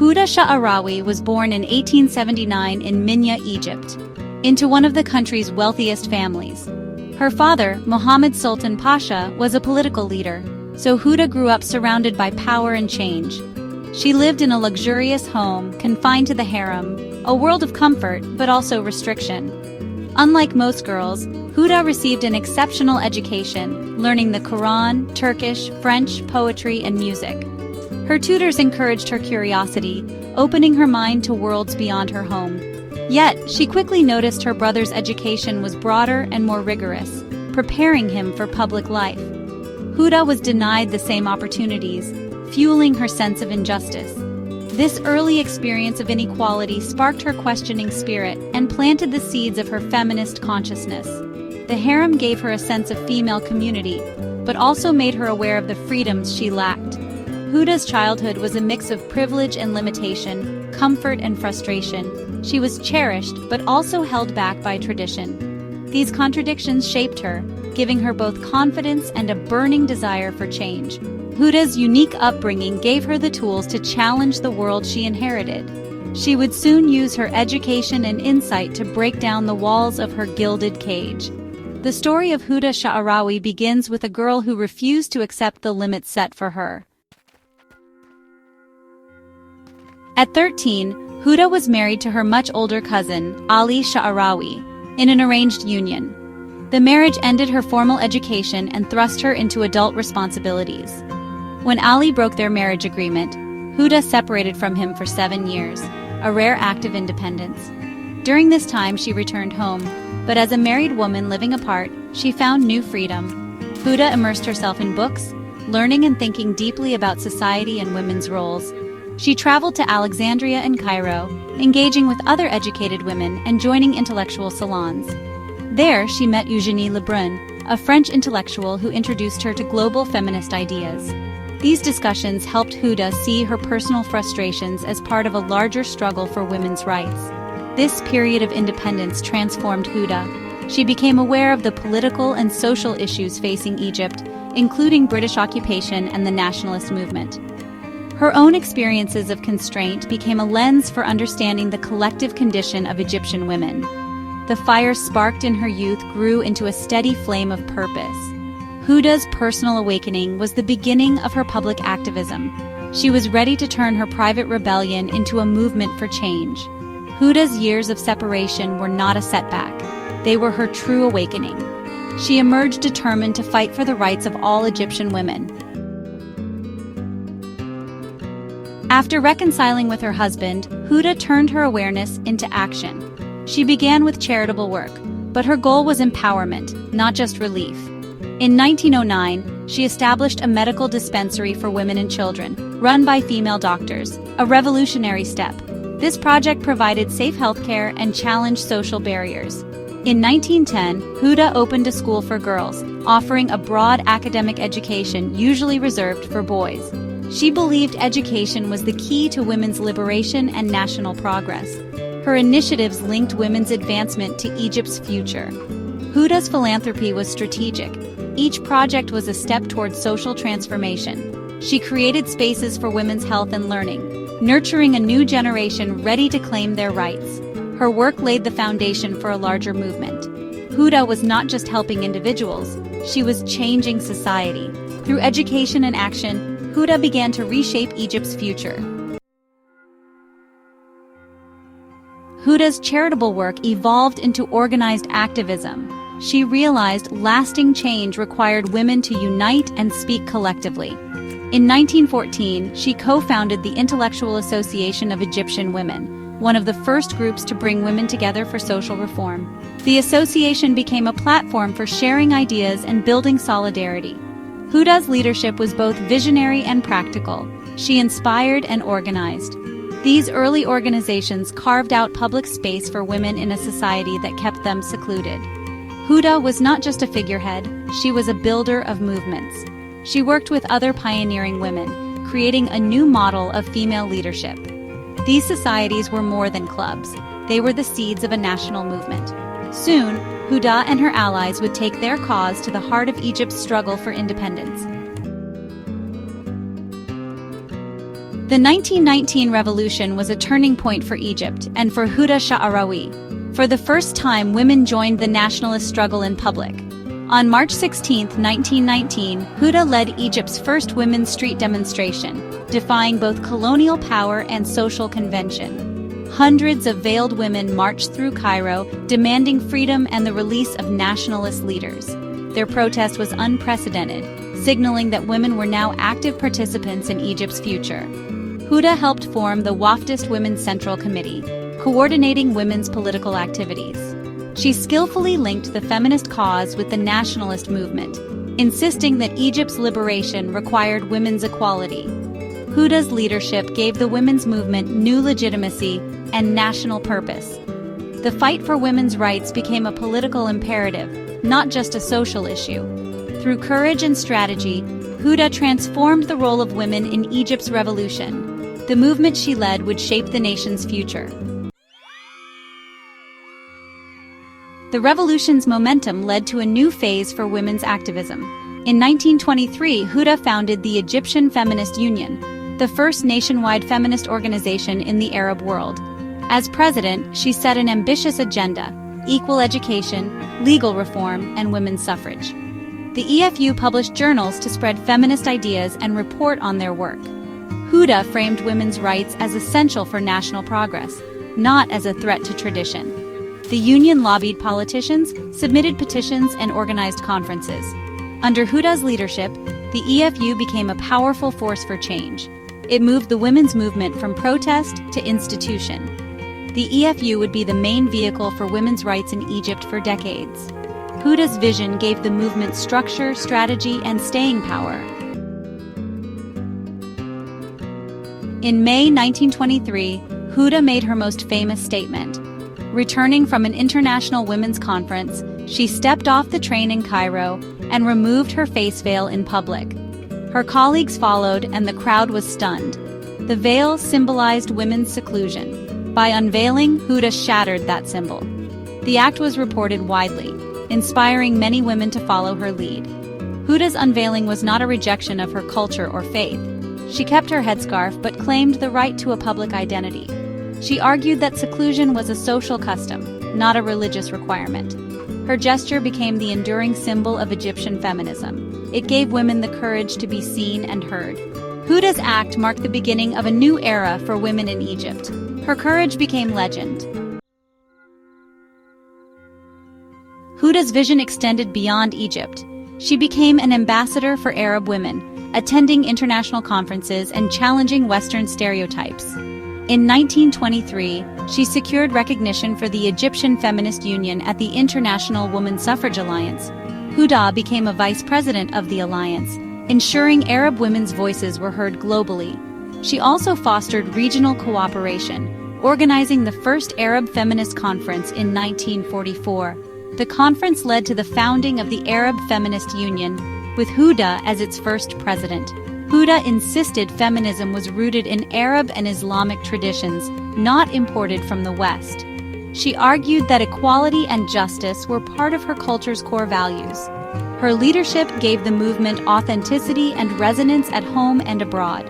Huda Sha'arawi was born in 1879 in Minya, Egypt, into one of the country's wealthiest families. Her father, Mohammed Sultan Pasha, was a political leader, so Huda grew up surrounded by power and change. She lived in a luxurious home, confined to the harem, a world of comfort but also restriction. Unlike most girls, Huda received an exceptional education, learning the Quran, Turkish, French, poetry, and music. Her tutors encouraged her curiosity, opening her mind to worlds beyond her home. Yet, she quickly noticed her brother's education was broader and more rigorous, preparing him for public life. Huda was denied the same opportunities, fueling her sense of injustice. This early experience of inequality sparked her questioning spirit and planted the seeds of her feminist consciousness. The harem gave her a sense of female community, but also made her aware of the freedoms she lacked. Huda's childhood was a mix of privilege and limitation, comfort and frustration. She was cherished, but also held back by tradition. These contradictions shaped her, giving her both confidence and a burning desire for change. Huda's unique upbringing gave her the tools to challenge the world she inherited. She would soon use her education and insight to break down the walls of her gilded cage. The story of Huda Sha'arawi begins with a girl who refused to accept the limits set for her. At 13, Huda was married to her much older cousin, Ali Sha'arawi, in an arranged union. The marriage ended her formal education and thrust her into adult responsibilities. When Ali broke their marriage agreement, Huda separated from him for 7 years, a rare act of independence. During this time she returned home, but as a married woman living apart, she found new freedom. Huda immersed herself in books, learning and thinking deeply about society and women's roles. She traveled to Alexandria and Cairo, engaging with other educated women and joining intellectual salons. There she met Eugénie Lebrun, a French intellectual who introduced her to global feminist ideas. These discussions helped Huda see her personal frustrations as part of a larger struggle for women's rights. This period of independence transformed Huda. She became aware of the political and social issues facing Egypt, including British occupation and the nationalist movement. Her own experiences of constraint became a lens for understanding the collective condition of Egyptian women. The fire sparked in her youth grew into a steady flame of purpose. Huda's personal awakening was the beginning of her public activism. She was ready to turn her private rebellion into a movement for change. Huda's years of separation were not a setback. They were her true awakening. She emerged determined to fight for the rights of all Egyptian women. After reconciling with her husband, Huda turned her awareness into action. She began with charitable work, but her goal was empowerment, not just relief. In 1909, she established a medical dispensary for women and children, run by female doctors, a revolutionary step. This project provided safe healthcare and challenged social barriers. In 1910, Huda opened a school for girls, offering a broad academic education usually reserved for boys. She believed education was the key to women's liberation and national progress. Her initiatives linked women's advancement to Egypt's future. Huda's philanthropy was strategic. Each project was a step towards social transformation. She created spaces for women's health and learning, nurturing a new generation ready to claim their rights. Her work laid the foundation for a larger movement. Huda was not just helping individuals, she was changing society. Through education and action, Huda began to reshape Egypt's future. Huda's charitable work evolved into organized activism. She realized lasting change required women to unite and speak collectively. In 1914, she co-founded the Intellectual Association of Egyptian Women, one of the first groups to bring women together for social reform. The association became a platform for sharing ideas and building solidarity. Huda's leadership was both visionary and practical. She inspired and organized. These early organizations carved out public space for women in a society that kept them secluded. Huda was not just a figurehead, she was a builder of movements. She worked with other pioneering women, creating a new model of female leadership. These societies were more than clubs. They were the seeds of a national movement. Soon, Huda and her allies would take their cause to the heart of Egypt's struggle for independence. The 1919 revolution was a turning point for Egypt and for Huda Sha'arawi. For the first time, women joined the nationalist struggle in public. On March 16, 1919, Huda led Egypt's first women's street demonstration, defying both colonial power and social convention. Hundreds of veiled women marched through Cairo, demanding freedom and the release of nationalist leaders. Their protest was unprecedented, signaling that women were now active participants in Egypt's future. Huda helped form the Waftist Women's Central Committee, coordinating women's political activities. She skillfully linked the feminist cause with the nationalist movement, insisting that Egypt's liberation required women's equality. Huda's leadership gave the women's movement new legitimacy and national purpose. The fight for women's rights became a political imperative, not just a social issue. Through courage and strategy, Huda transformed the role of women in Egypt's revolution. The movement she led would shape the nation's future. The revolution's momentum led to a new phase for women's activism. In 1923, Huda founded the Egyptian Feminist Union, the first nationwide feminist organization in the Arab world. As president, she set an ambitious agenda: equal education, legal reform, and women's suffrage. The EFU published journals to spread feminist ideas and report on their work. Huda framed women's rights as essential for national progress, not as a threat to tradition. The union lobbied politicians, submitted petitions, and organized conferences. Under Huda's leadership, the EFU became a powerful force for change. It moved the women's movement from protest to institution. The EFU would be the main vehicle for women's rights in Egypt for decades. Huda's vision gave the movement structure, strategy, and staying power. In May 1923, Huda made her most famous statement. Returning from an international women's conference, she stepped off the train in Cairo and removed her face veil in public. Her colleagues followed, and the crowd was stunned. The veil symbolized women's seclusion. By unveiling, Huda shattered that symbol. The act was reported widely, inspiring many women to follow her lead. Huda's unveiling was not a rejection of her culture or faith. She kept her headscarf but claimed the right to a public identity. She argued that seclusion was a social custom, not a religious requirement. Her gesture became the enduring symbol of Egyptian feminism. It gave women the courage to be seen and heard. Huda's act marked the beginning of a new era for women in Egypt. Her courage became legend. Huda's vision extended beyond Egypt. She became an ambassador for Arab women, attending international conferences and challenging Western stereotypes. In 1923, she secured recognition for the Egyptian Feminist Union at the International Women's Suffrage Alliance. Huda became a vice president of the alliance, ensuring Arab women's voices were heard globally. She also fostered regional cooperation, organizing the first Arab Feminist Conference in 1944. The conference led to the founding of the Arab Feminist Union, with Huda as its first president. Huda insisted feminism was rooted in Arab and Islamic traditions, not imported from the West. She argued that equality and justice were part of her culture's core values. Her leadership gave the movement authenticity and resonance at home and abroad.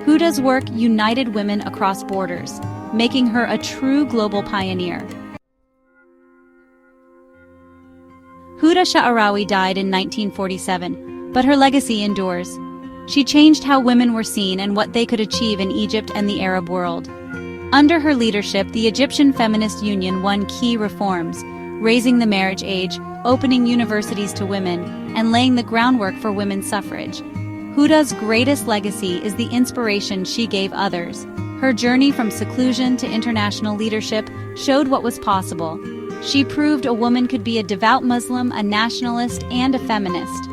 Huda's work united women across borders, making her a true global pioneer. Huda Sha'arawi died in 1947, but her legacy endures. She changed how women were seen and what they could achieve in Egypt and the Arab world. Under her leadership, the Egyptian Feminist Union won key reforms, raising the marriage age, opening universities to women, and laying the groundwork for women's suffrage. Huda's greatest legacy is the inspiration she gave others. Her journey from seclusion to international leadership showed what was possible. She proved a woman could be a devout Muslim, a nationalist, and a feminist.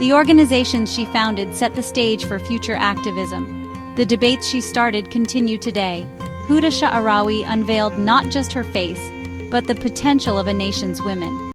The organizations she founded set the stage for future activism. The debates she started continue today. Huda Sha'arawi unveiled not just her face, but the potential of a nation's women.